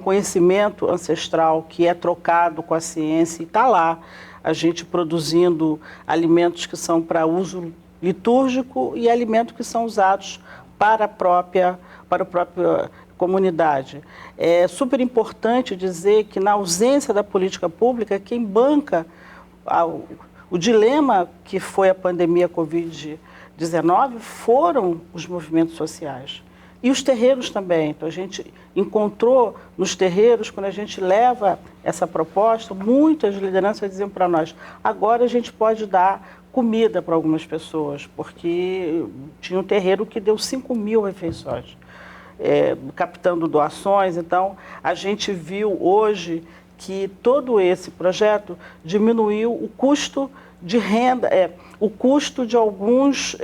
conhecimento ancestral que é trocado com a ciência e está lá, a gente produzindo alimentos que são para uso litúrgico e alimentos que são usados para a própria comunidade. É super importante dizer que, na ausência da política pública, quem banca o dilema que foi a pandemia Covid-19 foram os movimentos sociais. E os terreiros também. Então, a gente encontrou nos terreiros, quando a gente leva essa proposta, muitas lideranças diziam para nós, agora a gente pode dar comida para algumas pessoas, porque tinha um terreiro que deu 5.000 refeições. Captando doações. Então, a gente viu hoje que todo esse projeto diminuiu o custo de renda, o custo de algumas,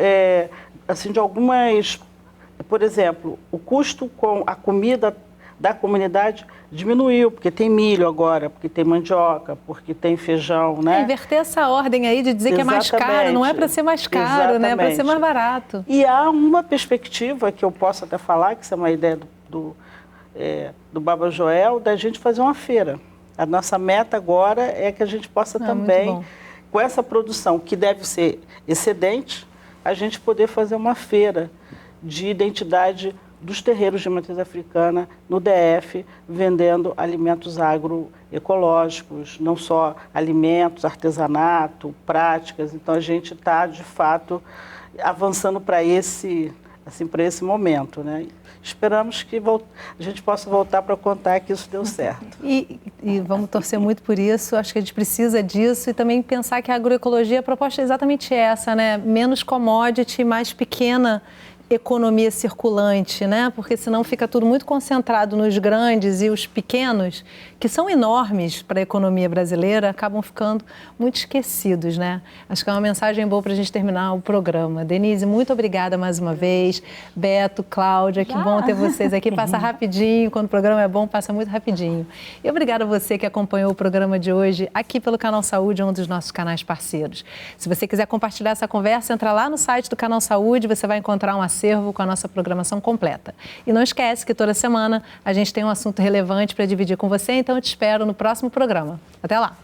por exemplo, o custo com a comida da comunidade diminuiu, porque tem milho agora, porque tem mandioca, porque tem feijão, né? Inverter essa ordem aí de dizer que é mais caro, não é para ser mais caro, né? É para ser mais barato. E há uma perspectiva que eu posso até falar, que isso é uma ideia do Baba Joel, da gente fazer uma feira. A nossa meta agora é que a gente possa também, com essa produção que deve ser excedente, a gente poder fazer uma feira de identidade dos terreiros de matriz africana no DF, vendendo alimentos agroecológicos, não só alimentos, artesanato, práticas. Então, a gente está, de fato, avançando para esse momento, né? Esperamos que a gente possa voltar para contar que isso deu certo. E vamos torcer muito por isso, acho que a gente precisa disso e também pensar que a agroecologia, a proposta é exatamente essa, né? Menos commodity, mais pequena economia circulante, né? Porque senão fica tudo muito concentrado nos grandes e os pequenos, que são enormes para a economia brasileira, acabam ficando muito esquecidos, né? Acho que é uma mensagem boa para a gente terminar o programa. Denise, muito obrigada mais uma vez. Beto, Cláudia, que bom ter vocês aqui. Passa rapidinho, quando o programa é bom, passa muito rapidinho. E obrigada a você que acompanhou o programa de hoje aqui pelo Canal Saúde, um dos nossos canais parceiros. Se você quiser compartilhar essa conversa, entra lá no site do Canal Saúde, você vai encontrar um acervo com a nossa programação completa. E não esquece que toda semana a gente tem um assunto relevante para dividir com você, então eu te espero no próximo programa. Até lá!